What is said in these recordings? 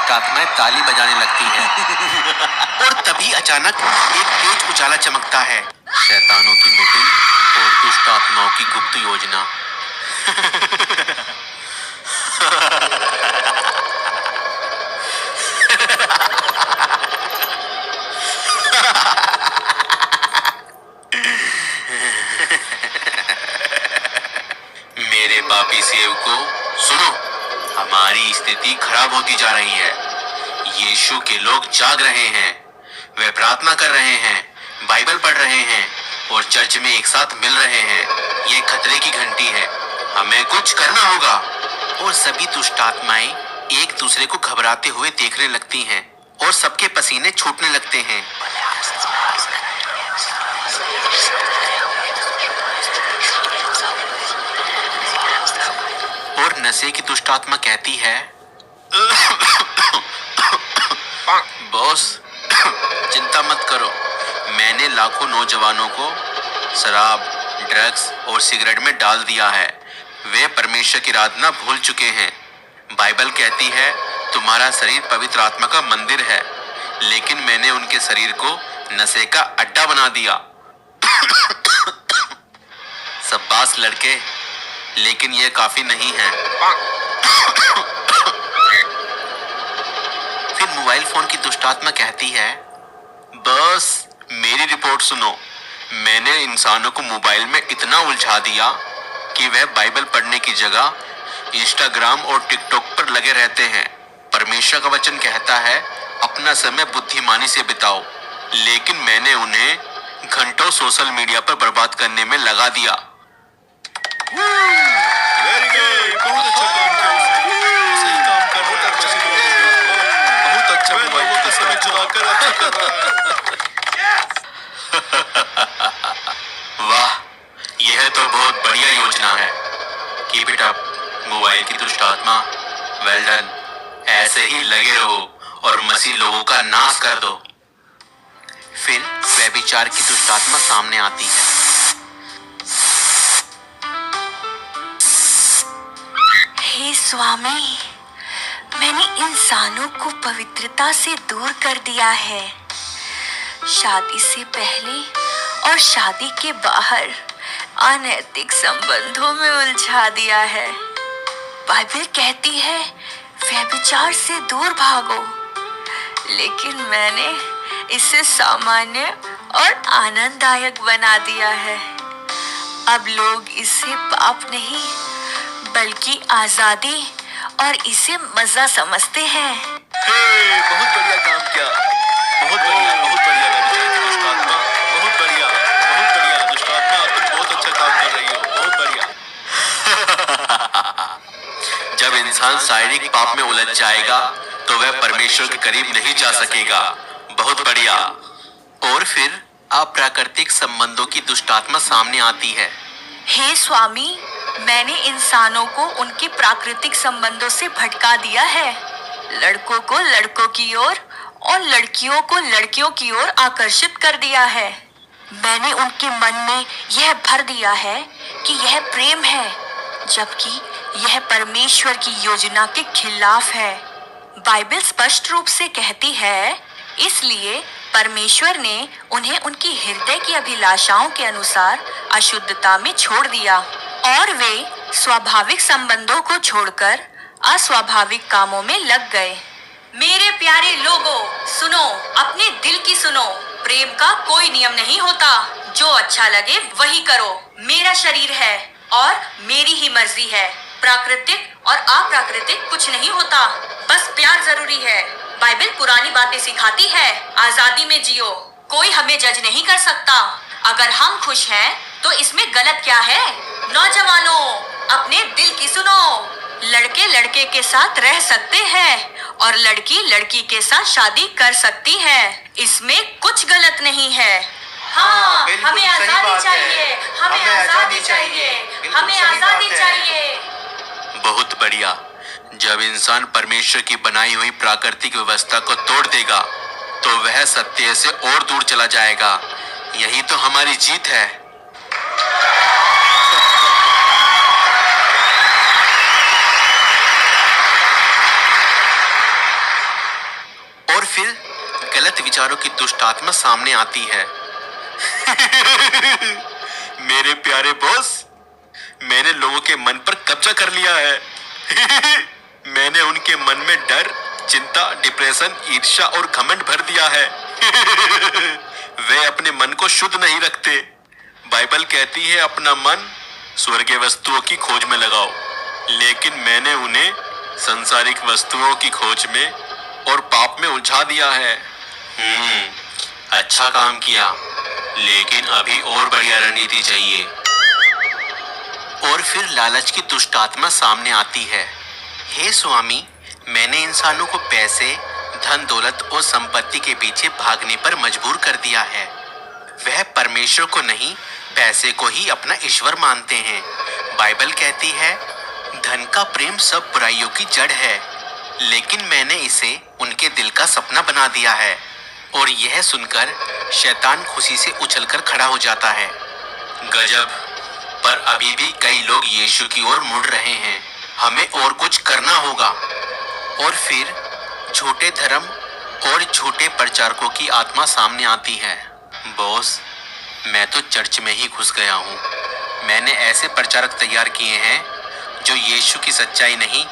दुष्ट आत्माएं ताली बजाने लगती हैं। और तभी अचानक एक तेज उजाला चमकता है। शैतानों की मीटिंग और दुष्ट आत्माओं की गुप्त योजना। मेरे पापी सेवकों, सुनो, हमारी स्थिति खराब होती जा रही है। यीशु के लोग जाग रहे हैं, वे प्रार्थना कर रहे हैं, बाइबल पढ़ रहे हैं और चर्च में एक साथ मिल रहे हैं। ये खतरे की घंटी है, हमें कुछ करना होगा। और सभी दुष्ट आत्माएं एक दूसरे को घबराते हुए देखने लगती हैं और सबके पसीने छूटने लगते हैं। और नशे की दुष्ट आत्मा कहती है, बॉस, चिंता मत करो, मैंने लाखों नौजवानों को शराब, ड्रग्स और सिगरेट में डाल दिया है। वे परमेश्वर की आराधना भूल चुके हैं। बाइबल कहती है तुम्हारा शरीर पवित्र आत्मा का मंदिर है, लेकिन मैंने उनके शरीर को नशे का अड्डा बना दिया। शाबाश लड़के, लेकिन यह काफी नहीं है। फिर मोबाइल फोन की दुष्ट आत्मा कहती है, बस मेरी रिपोर्ट सुनो, मैंने इंसानों को मोबाइल में इतना उलझा दिया कि वह बाइबल पढ़ने की जगह इंस्टाग्राम और टिकटॉक पर लगे रहते हैं। परमेश्वर का वचन कहता है अपना समय बुद्धिमानी से बिताओ, लेकिन मैंने उन्हें घंटों सोशल मीडिया पर बर्बाद करने में लगा दिया। वेरी गुड, बहुत अच्छा काम किया उसने। सही काम कर रहा है, बहुत अच्छा। लोगों का समय चुराकर अच्छा कर रहा है। वाह, यह तो बहुत बढ़िया योजना है। कीप इट अप, मोबाइल की दुष्ट आत्मा। वेल डन, ऐसे ही लगे रहो और मसीह लोगों का नाश कर दो। फिर व्यभिचार की दुष्ट आत्मा सामने आती है। हे स्वामी, मैंने इंसानों को पवित्रता से दूर कर दिया है। शादी से पहले और शादी के बाहर अनैतिक संबंधों में उलझा दिया है। बाइबल कहती है व्यभिचार से दूर भागो, लेकिन मैंने इसे सामान्य और आनंददायक बना दिया है। अब लोग इसे पाप नहीं बल्कि आजादी और इसे मजा समझते हैं। बहुत बढ़िया काम किया, बहुत बढ़िया, बहुत बढ़िया। व्यभिचार की दुष्ट आत्मा, बहुत बढ़िया, बहुत बढ़िया। दुष्ट आत्मा, तुम बहुत अच्छा काम कर रही हो, बहुत बढ़िया। जब इंसान शारीरिक पाप में उलझ जाएगा तो वह परमेश्वर के करीब नहीं जा सकेगा। बहुत बढ़िया। और फिर अप्राकृतिक संबंधों की दुष्ट आत्मा सामने आती है। हे स्वामी, मैंने इंसानों को उनके प्राकृतिक संबंधों से भटका दिया है। लड़कों को लड़कों की ओर और लड़कियों को लड़कियों की ओर आकर्षित कर दिया है। मैंने उनके मन में यह भर दिया है कि यह प्रेम है, जबकि यह परमेश्वर की योजना के खिलाफ है। बाइबल स्पष्ट रूप से कहती है, इसलिए परमेश्वर ने उन्हें उनकी हृदय की अभिलाषाओं के अनुसार अशुद्धता में छोड़ दिया और वे स्वाभाविक संबंधों को छोड़कर अस्वाभाविक कामों में लग गए। मेरे प्यारे लोगों, सुनो, अपने दिल की सुनो। प्रेम का कोई नियम नहीं होता, जो अच्छा लगे वही करो। मेरा शरीर है और मेरी ही मर्जी है। प्राकृतिक और अप्राकृतिक कुछ नहीं होता, बस प्यार जरूरी है। बाइबल पुरानी बातें सिखाती है, आजादी में जियो, कोई हमें जज नहीं कर सकता। अगर हम खुश हैं तो इसमें गलत क्या है? नौजवानों, अपने दिल की सुनो। लड़के लड़के के साथ रह सकते हैं और लड़की लड़की के साथ शादी कर सकती है, इसमें कुछ गलत नहीं है। हाँ, हमें आजादी चाहिए, हमें आजादी चाहिए, हमें आजादी चाहिए। बहुत बढ़िया। जब इंसान परमेश्वर की बनाई हुई प्राकृतिक व्यवस्था को तोड़ देगा तो वह सत्य से और दूर चला जाएगा। यही तो हमारी जीत है। और फिर गलत विचारों की दुष्ट आत्मा सामने आती है। मेरे प्यारे बॉस, मैंने लोगों के मन पर कब्जा कर लिया है। मैंने उनके मन में डर, चिंता, डिप्रेशन, ईर्ष्या और घमंड भर दिया है। वे अपने मन को शुद्ध नहीं रखते। बाइबल कहती है अपना मन स्वर्गीय वस्तुओं की खोज में लगाओ, लेकिन मैंने उन्हें सांसारिक वस्तुओं की खोज में और पाप में उलझा दिया है। अच्छा काम किया, लेकिन अभी और बढ़िया रणनीति चाहिए। और फिर लालच की दुष्ट आत्मा सामने आती है। हे स्वामी, मैंने इंसानों को पैसे, धन दौलत और संपत्ति के पीछे भागने पर मजबूर कर दिया है। वह परमेश्वर को नहीं, पैसे को ही अपना ईश्वर मानते हैं। बाइबल कहती है धन का प्रेम सब बुराइयों की जड़ है, लेकिन मैंने इसे उनके दिल का सपना बना दिया है। और यह सुनकर शैतान खुशी से उछलकर खड़ा हो जाता है। गजब, पर अभी भी कई लोग यीशु की ओर मुड़ रहे हैं। हमें और कुछ करना होगा। और फिर झूठे धर्म और झूठे प्रचारकों की आत्मा सामने आती है। बॉस, मैं तो चर्च में ही घुस गया हूँ। मैंने ऐसे प्रचारक तैयार किए हैं जो यीशु की सच्चाई नहीं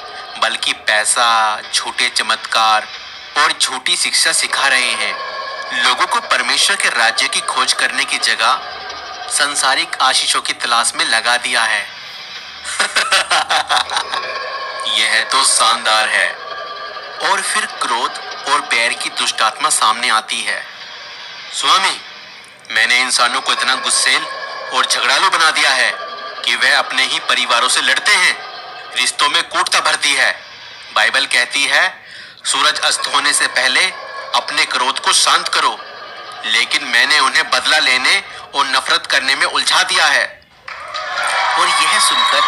बल्कि पैसा, झूठे चमत्कार और झूठी शिक्षा सिखा रहे हैं। लोगों को परमेश्वर के राज्य की खोज करने की जगह संसारिक आशीषों की तलाश में लगा दिया है। यह तो शानदार है। और फिर क्रोध और बैर की दुष्ट आत्मा सामने आती है। स्वामी, मैंने इंसानों को इतना गुस्सैल और झगड़ालू बना दिया है कि वह अपने ही परिवारों से लड़ते हैं, रिश्तों में कूटता भरती है। बाइबल कहती है सूरज अस्त होने से पहले अपने क्रोध को शांत करो, लेकिन मैंने उन्हें बदला लेने और नफरत करने में उलझा दिया है। और यह सुनकर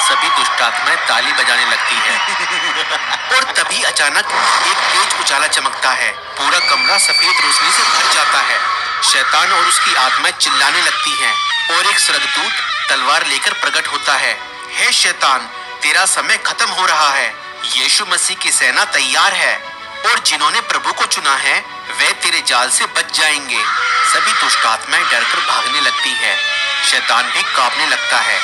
सभी दुष्ट आत्माएं ताली बजाने लगती हैं। और तभी अचानक एक तेज उजाला चमकता है। पूरा कमरा सफेद रोशनी से भर जाता है। शैतान और उसकी आत्माएं चिल्लाने लगती हैं और एक स्वर्गदूत तलवार लेकर प्रकट होता है। हे शैतान, तेरा समय खत्म हो रहा है। यीशु मसीह की सेना तैयार है और जिन्होंने प्रभु को चुना है वे तेरे जाल से बच जाएंगे। सभी दुष्ट आत्माएं डरकर भागने लगती है। शैतान भी कांपने लगता है